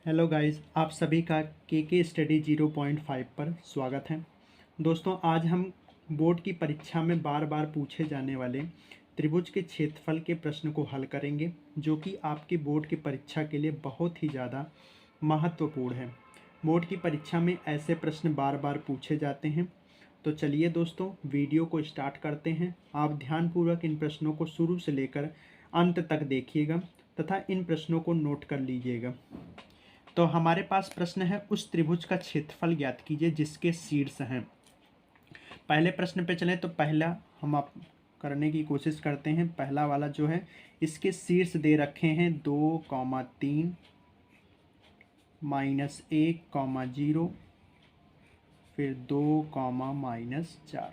Hello guys, आप सभी का के स्टडी 0.5 पर स्वागत है। दोस्तों, आज हम बोर्ड की परीक्षा में बार बार पूछे जाने वाले त्रिभुज के क्षेत्रफल के प्रश्न को हल करेंगे, जो कि आपकी बोर्ड की परीक्षा के लिए बहुत ही ज़्यादा महत्वपूर्ण है। बोर्ड की परीक्षा में ऐसे प्रश्न बार बार पूछे जाते हैं। तो चलिए दोस्तों, वीडियो को स्टार्ट करते हैं। आप ध्यानपूर्वक इन प्रश्नों को शुरू से लेकर अंत तक देखिएगा तथा इन प्रश्नों को नोट कर लीजिएगा। तो हमारे पास प्रश्न है, उस त्रिभुज का क्षेत्रफल ज्ञात कीजिए जिसके शीर्ष हैं। पहले प्रश्न पे चलें तो पहला हम आप करने की कोशिश करते हैं। पहला वाला जो है, इसके शीर्ष दे रखे हैं 2,3 -1,0 फिर 2, -4।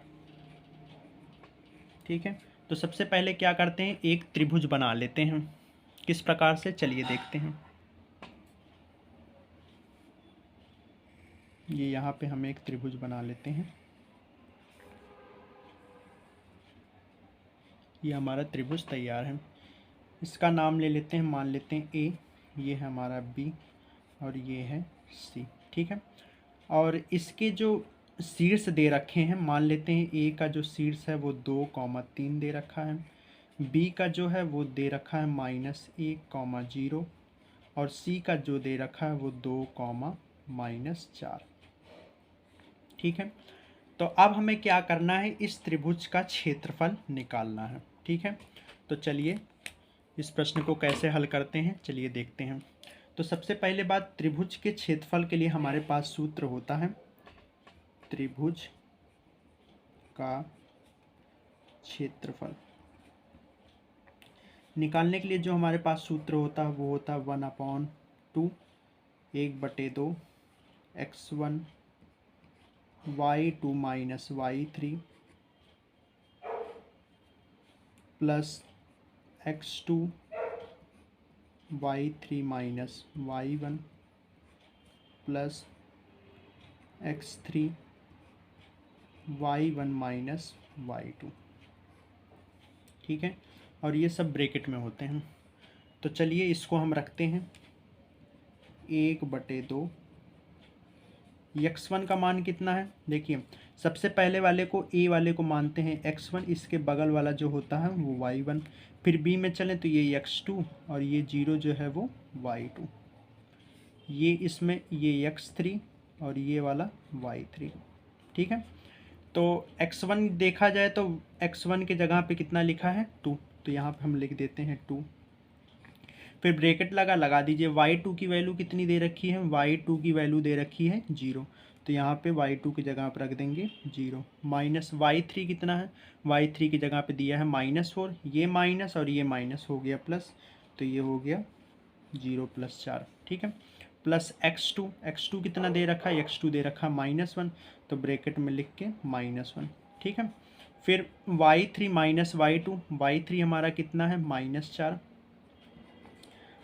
ठीक है, तो सबसे पहले क्या करते हैं, एक त्रिभुज बना लेते हैं। किस प्रकार से, चलिए देखते हैं। ये यहाँ पे हम एक त्रिभुज बना लेते हैं। ये हमारा त्रिभुज तैयार है। इसका नाम ले लेते हैं, मान लेते हैं ए, ये है हमारा बी और ये है सी। ठीक है, और इसके जो शीर्ष दे रखे हैं, मान लेते हैं ए का जो शीर्ष है वो 2,3 दे रखा है, बी का जो है वो दे रखा है -1,0 और सी का जो दे रखा है वो 2, -4। ठीक है, तो अब हमें क्या करना है, इस त्रिभुज का क्षेत्रफल निकालना है। ठीक है, तो चलिए इस प्रश्न को कैसे हल करते हैं, चलिए देखते हैं। तो सबसे पहले बात, त्रिभुज के क्षेत्रफल के लिए हमारे पास सूत्र होता है। त्रिभुज का क्षेत्रफल निकालने के लिए जो हमारे पास सूत्र होता है वो होता है 1/2 1/2 x1 y2 - y3 plus x2 y3 - y1 plus x3 y1 - y2। ठीक है, और ये सब ब्रैकेट में होते हैं। तो चलिए इसको हम रखते हैं 1/2। x1 का मान कितना है, देखिए सबसे पहले वाले को, ए वाले को मानते हैं x1, इसके बगल वाला जो होता है वो y1। फिर बी में चलें तो ये x2 और ये 0 जो है वो y2। ये इसमें ये x3 और ये वाला y3। ठीक है, तो x1 देखा जाए तो x1 के जगह पे कितना लिखा है 2, तो यहाँ पे हम लिख देते हैं 2। फिर ब्रैकेट लगा दीजिए। y2 की वैल्यू कितनी दे रखी है, y2 की वैल्यू दे रखी है 0, तो यहाँ पे y2 की जगह पर रख देंगे 0। माइनस y3 कितना है, y3 की जगह पे दिया है -4, ये माइनस और ये माइनस हो गया प्लस, तो ये हो गया 0 + 4। ठीक है, प्लस x2 कितना दे रखा है, x2 दे रखा है -1, तो ब्रैकेट में लिख के -1। ठीक है, फिर y3 - y2 हमारा कितना है -4।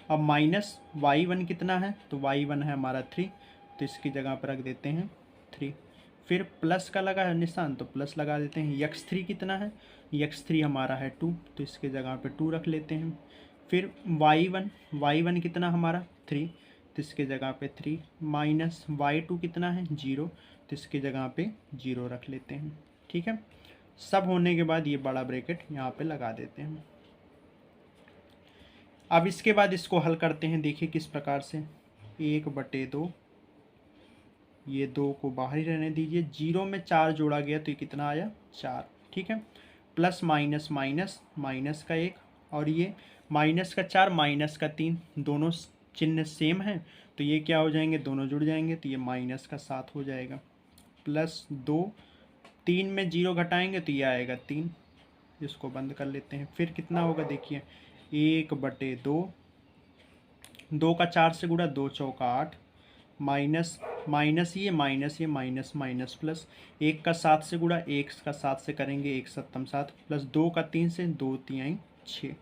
अब माइनस y1 कितना है, तो y1 है हमारा 3, तो इसकी जगह पर रख देते हैं 3। फिर प्लस का लगा है निशान, तो प्लस लगा देते हैं। x3 कितना है, x3 हमारा है 2, तो इसके जगह पे 2 रख लेते हैं। फिर y1 कितना हमारा 3, तो इसके जगह पे 3, माइनस y2 कितना है 0, तो इसके जगह पे 0 रख लेते हैं। ठीक है, सब होने के बाद ये बड़ा ब्रैकेट यहाँ पे लगा देते हैं। अब इसके बाद इसको हल करते हैं, देखिए किस प्रकार से। 1/2, ये 2 को बाहर ही रहने दीजिए, 0 में 4 जोड़ा गया तो ये कितना आया 4। ठीक है, प्लस माइनस माइनस, माइनस का 1 और ये माइनस का 4 माइनस का 3, दोनों चिन्ह सेम हैं तो ये क्या हो जाएंगे, दोनों जुड़ जाएंगे, तो ये माइनस का 7 हो जाएगा। प्लस 2, 3 में 0 घटाएंगे तो ये आएगा 3, इसको बंद कर लेते हैं। फिर कितना होगा, देखिए 1/2, 2 का 4 से गुणा, 2 चौका 8, माइनस माइनस ये माइनस ये माइनस माइनस प्लस, 1 का 7 से गुणा, 1 का 7 से करेंगे 1 7 7, प्लस 2 का 3 से, 2 3 6।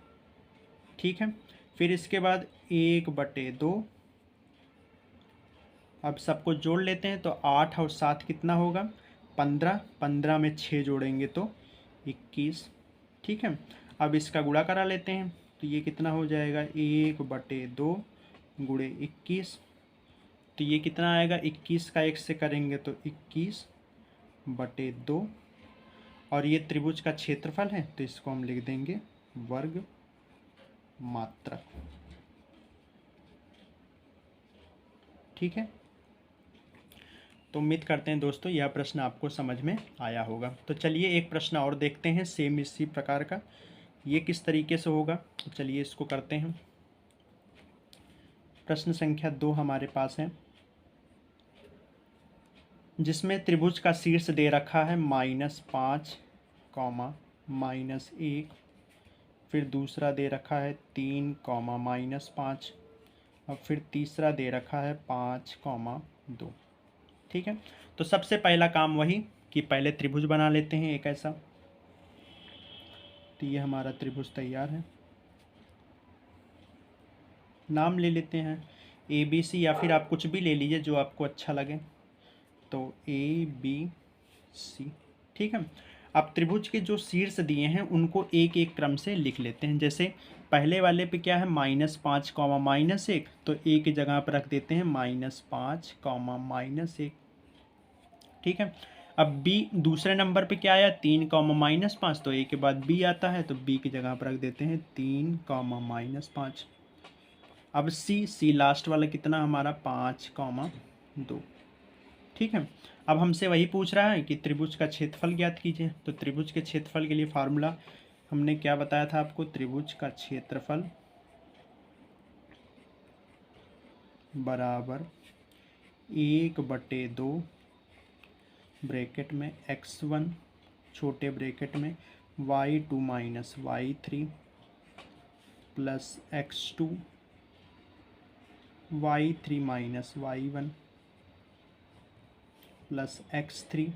ठीक है, फिर इसके बाद 1/2, अब सबको जोड़ लेते हैं तो 8 और 7 कितना होगा 15, 15 में 6 जोड़ेंगे तो 21। ठीक है, अब इसका गुणा करा लेते हैं तो ये कितना हो जाएगा 1/2 गुणे 21, तो ये कितना आएगा, 21 का 1 से करेंगे तो 21/2, और ये त्रिभुज का क्षेत्रफल है तो इसको हम लिख देंगे वर्ग मात्रक। ठीक है, तो उम्मीद करते हैं दोस्तों यह प्रश्न आपको समझ में आया होगा। तो चलिए एक प्रश्न और देखते हैं सेम इसी प्रकार का, ये किस तरीके से होगा। तो चलिए इसको करते हैं। प्रश्न संख्या 2 हमारे पास है, जिसमें त्रिभुज का शीर्ष दे रखा है -5, -1, फिर दूसरा दे रखा है 3, -5, और फिर तीसरा दे रखा है 5, 2। ठीक है, तो सबसे पहला काम वही कि पहले त्रिभुज बना लेते हैं एक ऐसा। तो ये हमारा त्रिभुज तैयार है, नाम ले लेते हैं ABC, या फिर आप कुछ भी ले लीजिए जो आपको अच्छा लगे। तो ABC। ठीक है, अब त्रिभुज के जो शीर्ष दिए हैं उनको एक एक क्रम से लिख लेते हैं। जैसे पहले वाले पे क्या है, -5, -1, तो ए की जगह पर रख देते हैं -5, -1। ठीक है, अब बी दूसरे नंबर पे क्या आया, 3, -5, तो ए के बाद बी आता है तो बी की जगह पर रख देते हैं 3, -5। अब सी लास्ट वाला कितना हमारा 5, 2। ठीक है, अब हमसे वही पूछ रहा है कि त्रिभुज का क्षेत्रफल ज्ञात कीजिए। तो त्रिभुज के क्षेत्रफल के लिए फार्मूला हमने क्या बताया था आपको, त्रिभुज का क्षेत्रफल बराबर 1/2 ब्रैकेट में x1 छोटे ब्रैकेट में y2 minus y3 plus x2 y3 minus y1 plus x3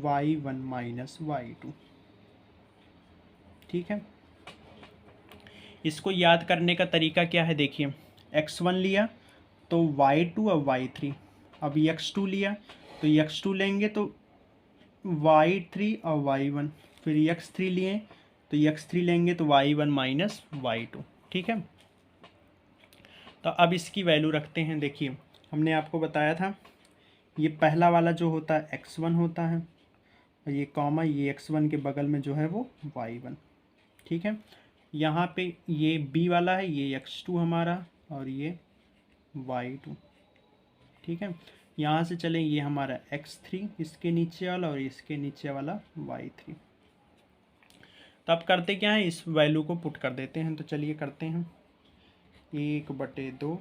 y1 minus y2। ठीक है, इसको याद करने का तरीका क्या है, देखिए x1 लिया तो y2 और y3, अब x2 लिया तो x2 लेंगे तो y3 और y1, फिर x3 लिए तो x3 लेंगे तो y1 माइनस y2। ठीक है, तो अब इसकी वैल्यू रखते हैं। देखिए हमने आपको बताया था ये पहला वाला जो होता है x1 होता है, और ये कॉमा ये x1 के बगल में जो है वो y1। ठीक है, यहाँ पे ये b वाला है, ये x2 हमारा, और ये y2। ठीक है, यहाँ से चलें ये हमारा x3 इसके नीचे वाला, और इसके नीचे वाला y3। तो अब करते क्या है, इस वैल्यू को पुट कर देते हैं। तो चलिए करते हैं 1/2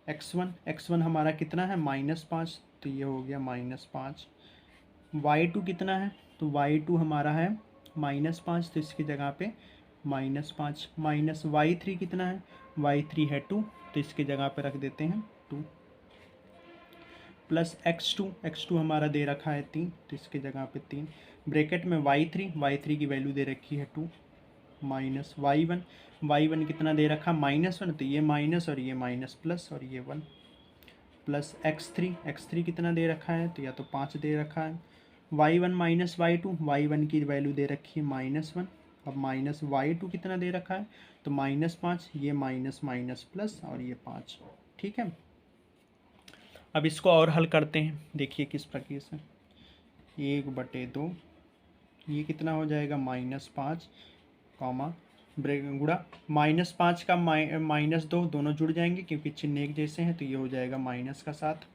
x1 हमारा कितना है -5, तो ये हो गया -5। y2 कितना है, तो y2 हमारा है -5, तो इसकी जगह पे -5, माइनस y3 कितना है, y3 है 2, तो इसकी जगह पे रख देते हैं 2, प्लस x2 हमारा दे रखा है 3, तो इसके जगह पे 3, ब्रैकेट में y3 की वैल्यू दे रखी है 2, माइनस y1 कितना दे रखा -1, तो ये माइनस और ये माइनस प्लस और ये 1, प्लस x3 कितना दे रखा है, तो या तो 5 दे रखा है, y1 माइनस y1 की वैल्यू दे रखी है -1, अब माइनस y2 कितना दे रखा है, तो -5, ये माइनस माइनस प्लस और ये 5। ठीक है, अब इसको और हल करते हैं, देखिए किस प्रकार से, 1/2 ये कितना हो जाएगा -5, ब्रेक गुड़ा -5 का -2 दोनों जुड़ जाएंगे क्योंकि चिन्ह एक जैसे हैं, तो ये हो जाएगा -7,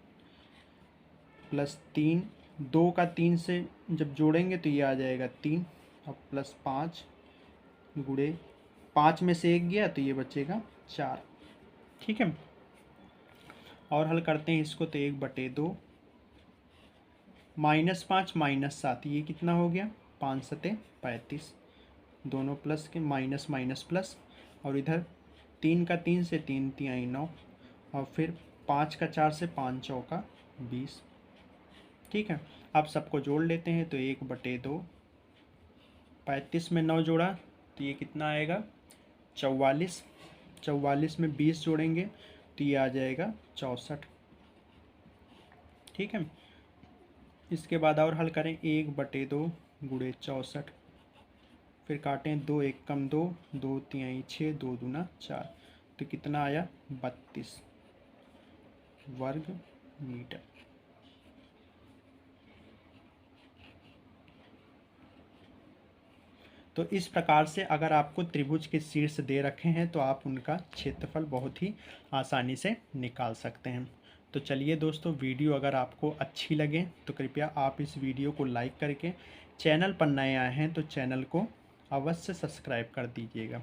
प्लस 3, 2 का 3 से जब जोड़ेंगे तो ये आ जाएगा 3, अब प्लस 5 गुड़े 5 में से 1 गया तो ये बचेगा 4। ठीक है, और हल करते हैं इसको, तो 1/2 -5 -7 ये कितना हो गया, 5 सते 35, दोनों प्लस के माइनस माइनस प्लस, और इधर 3 का 3 से 3 तिहाई 9, और फिर 5 का 4 से 5 चौका 20। ठीक है, अब सबको जोड़ लेते हैं, तो 1/2 35 में 9 जोड़ा तो ये कितना आएगा 44, 44 में 20 जोड़ेंगे तो ये आ जाएगा 64। ठीक है, इसके बाद और हल करें, 1/2 गुणे 64, फिर काटें 2 1 कम 2, 2 तिहाई 6, 2 दूना 4, तो कितना आया 32 वर्ग मीटर। तो इस प्रकार से अगर आपको त्रिभुज के शीर्ष दे रखे हैं तो आप उनका क्षेत्रफल बहुत ही आसानी से निकाल सकते हैं। तो चलिए दोस्तों, वीडियो अगर आपको अच्छी लगे तो कृपया आप इस वीडियो को लाइक करके, चैनल पर नए आए हैं तो चैनल को अवश्य सब्सक्राइब कर दीजिएगा।